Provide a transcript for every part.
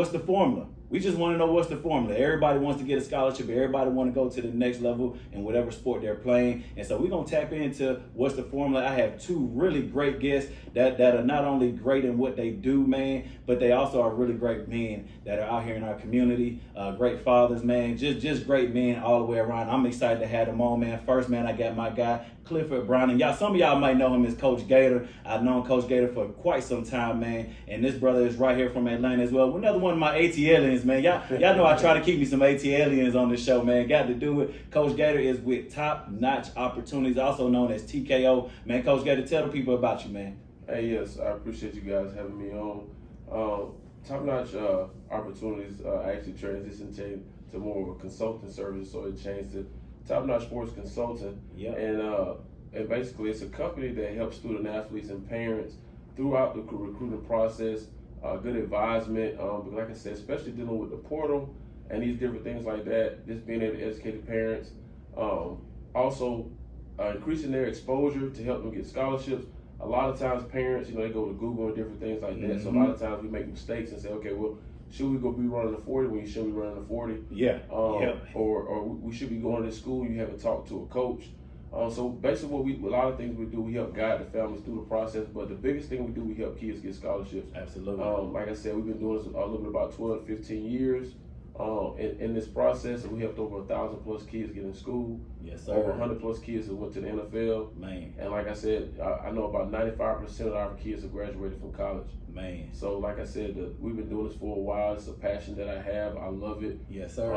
what's the formula? We just want to know what's the formula. Everybody wants to get a scholarship. Everybody want to go to the next level in whatever sport they're playing. And so we're going to tap into what's the formula. I have two really great guests that are not only great in what they do, man, but they also are really great men that are out here in our community. Great fathers, man. Just great men all the way around. I'm excited to have them on, man. First, man, I got my guy, Clifford Brown. And some of y'all might know him as Coach Gator. I've known Coach Gator for quite some time, man. And this brother is right here from Atlanta as well. Another one of my ATLians, man. Y'all know I try to keep me some ATLians on this show, man. Got to do it. Coach Gator is with Top Notch Opportunities, also known as TKO. Man, Coach Gator, tell the people about you, man. Hey, yes, I appreciate you guys having me on. Top Notch Opportunities actually transitioned to more of a consulting service, so it changed to Top Notch Sports Consulting. Yep. And basically it's a company that helps student athletes and parents throughout the recruiting process, good advisement, because like I said, especially dealing with the portal and these different things like that, just being able to educate the parents, also increasing their exposure to help them get scholarships. A lot of times parents, they go to Google and different things like that. Mm-hmm. So a lot of times we make mistakes and say, okay, well, should we go be running the 40 when you should be running the 40? Yeah. Or we should be going to school and you haven't talked to a coach. So basically a lot of things we do, we help guide the families through the process, but the biggest thing we do, we help kids get scholarships. Absolutely. Like I said, we've been doing this a little bit about 12, 15 years. In this process, we helped over 1,000 plus kids get in school. Yes, sir. Over 100 plus kids that went to the NFL. Man. And like I said, I know about 95% of our kids have graduated from college. Man. So like I said, we've been doing this for a while. It's a passion that I have. I love it. Yes, sir.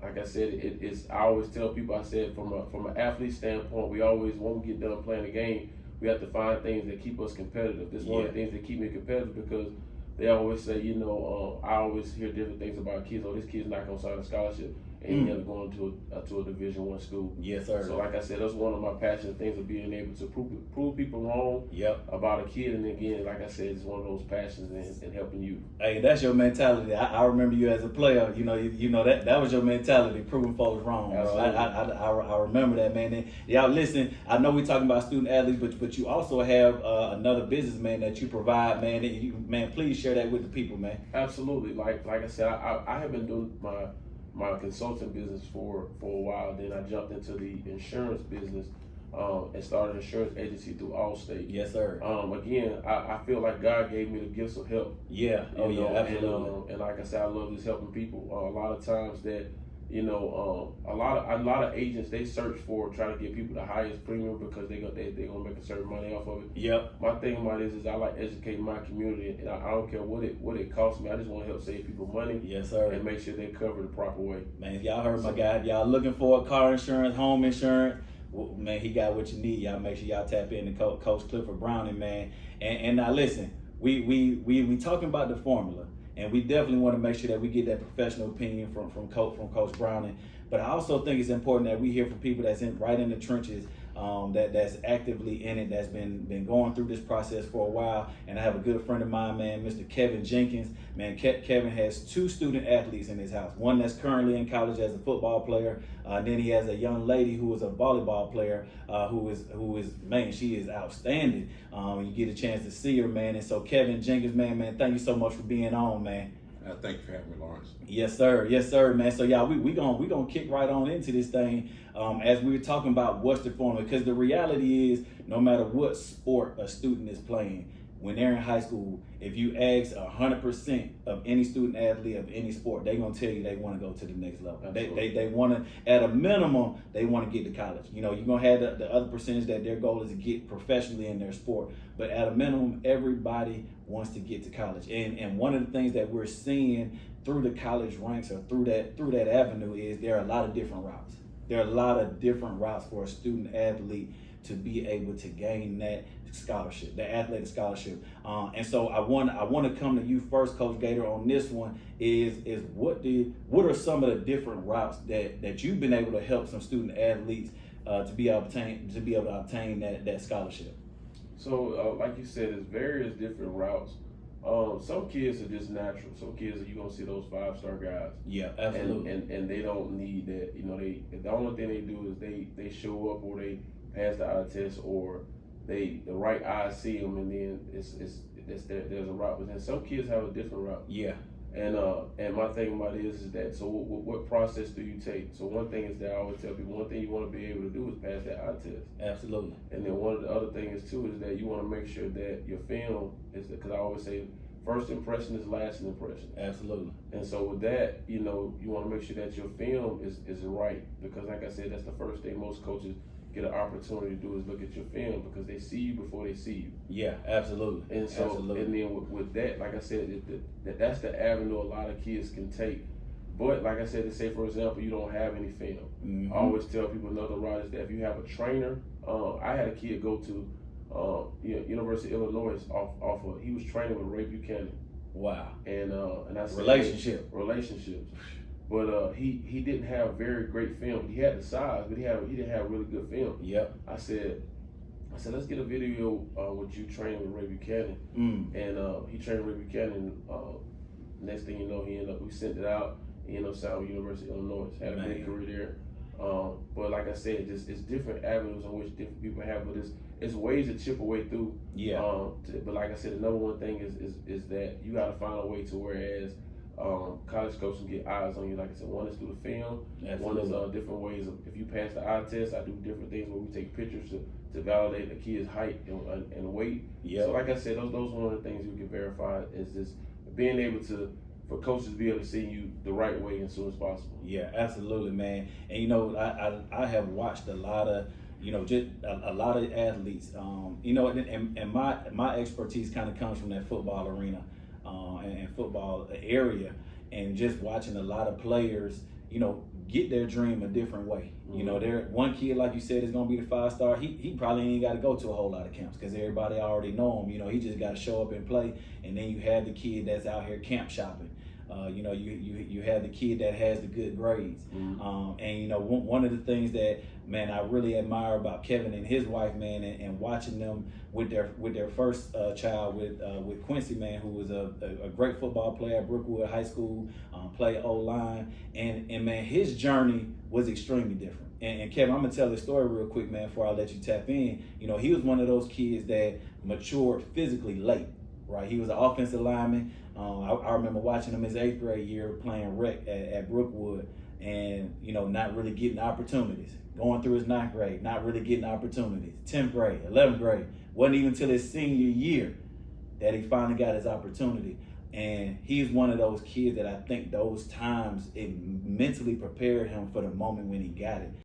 Like I said, it's. I always tell people, I said from an athlete standpoint, we always, when we get done playing the game, we have to find things that keep us competitive. This is one of the things that keep me competitive, because they always say, I always hear different things about kids. Oh, this kid's not gonna sign a scholarship, and he end up going to a Division I school. Yes, sir. So like I said, that's one of my passionate things, of being able to prove people wrong. Yep. About a kid. And again, like I said, it's one of those passions in helping you. Hey, that's your mentality. I remember you as a player. You know that was your mentality, proving folks wrong, bro. I remember that, man. And y'all listen. I know we're talking about student athletes, but you also have another businessman that you provide, man. Man, please share that with the people, man. Absolutely. Like I said, I have been doing my consulting business for a while. Then I jumped into the insurance business and started an insurance agency through Allstate. Yes, sir. Again, I feel like God gave me the gifts of help. Yeah. Yeah, absolutely. And like I said, I love just helping people. A lot of times that, a lot of agents, they search for trying to get people the highest premium because they're gonna make a certain money off of it. Yep. My thing about it is I like educating my community, and I don't care what it costs me. I just want to help save people money. Yes, sir. And make sure they cover the proper way. Man, if y'all heard my guy, if y'all looking for a car insurance, home insurance, man, he got what you need. Y'all make sure y'all tap in to Coach Clifford Browning, man. And now listen, we talking about the formula. And we definitely want to make sure that we get that professional opinion from Coach Browning. But I also think it's important that we hear from people that's right in the trenches, that's actively in it, that's been going through this process for a while. And I have a good friend of mine, man, Mr. Kevin Jenkins. Man, Kevin has 2 student athletes in his house. One that's currently in college as a football player. Then he has a young lady who is a volleyball player, who is man, she is outstanding. You get a chance to see her, man. And so Kevin Jenkins, man, thank you so much for being on, man. Thank you for having me, Lawrence. Yes, sir, man. So y'all, we gonna kick right on into this thing, as we were talking about what's the formula, because the reality is, no matter what sport a student is playing, when they're in high school, if you ask 100% of any student athlete of any sport, they're gonna tell you they want to go to the next level. They want to, at a minimum, they want to get to college. You're gonna have the other percentage that their goal is to get professionally in their sport, but at a minimum, everybody wants to get to college. And one of the things that we're seeing through the college ranks, or through that avenue, is there are a lot of different routes. There are a lot of different routes for a student athlete to be able to gain that scholarship, that athletic scholarship. And so I want to come to you first, Coach Gator, on this one. Is what are some of the different routes that you've been able to help some student athletes to be able to obtain that scholarship? So like you said, there's various different routes. Some kids are just natural. Some kids, you're gonna see those 5-star guys. Yeah, absolutely. And they don't need that. The only thing they do is they show up, or they pass the eye test, or the right eyes see them, and then there's a route. But then some kids have a different route. Yeah. And my thing about it is that, so what process do you take? So one thing is that I always tell people, one thing you want to be able to do is pass that eye test. Absolutely. And then one of the other things too is that you want to make sure that your film is, because I always say first impression is lasting impression. Absolutely. And so with that, you want to make sure that your film is right, because like I said, that's the first thing most coaches get an opportunity to do is look at your film, because they see you before they see you. Yeah, absolutely. And so, absolutely. And then with that, like I said, that's the avenue a lot of kids can take. But like I said, to say, for example, you don't have any film. Mm-hmm. I always tell people, another route is that if you have a trainer, I had a kid go to University of Illinois he was training with Ray Buchanan. Wow. And I said relationships. But he didn't have very great film. He had the size, but he didn't have really good film. Yep. I said, let's get a video with you training with Ray Buchanan. And he trained Ray Buchanan. Next thing you know, we sent it out. He ended up signing with University of Illinois. Had a great career there. But like I said, it's different avenues on which different people have, but it's ways to chip away through. Yeah. But like I said, the number one thing is that you got to find a way to, whereas college coaches can get eyes on you. Like I said, one is through the film. Absolutely. One is different ways of, if you pass the eye test, I do different things where we take pictures to validate the kid's height and weight. Yeah. So like I said, those one of the things you can verify is just being able for coaches to be able to see you the right way as soon as possible. Yeah, absolutely, man. And I have watched a lot of just a lot of athletes. And my expertise kind of comes from that football arena and football area, and just watching a lot of players, get their dream a different way. Mm-hmm. There one kid, like you said, is gonna be the 5-star. He probably ain't got to go to a whole lot of camps because everybody already know him. He just got to show up and play. And then you have the kid that's out here camp shopping. You have the kid that has the good grades. Mm-hmm. And one of the things that, man, I really admire about Kevin and his wife, man, and watching them with their first child with Quincy, man, who was a great football player at Brookwood High School, played O-line, and man, his journey was extremely different. And Kevin, I'm gonna tell this story real quick, man, before I let you tap in. He was one of those kids that matured physically late. Right, he was an offensive lineman. I remember watching him his 8th grade year playing rec at Brookwood, and not really getting opportunities. Going through his 9th grade, not really getting opportunities. 10th grade, 11th grade, wasn't even until his senior year that he finally got his opportunity. And he's one of those kids that I think those times it mentally prepared him for the moment when he got it.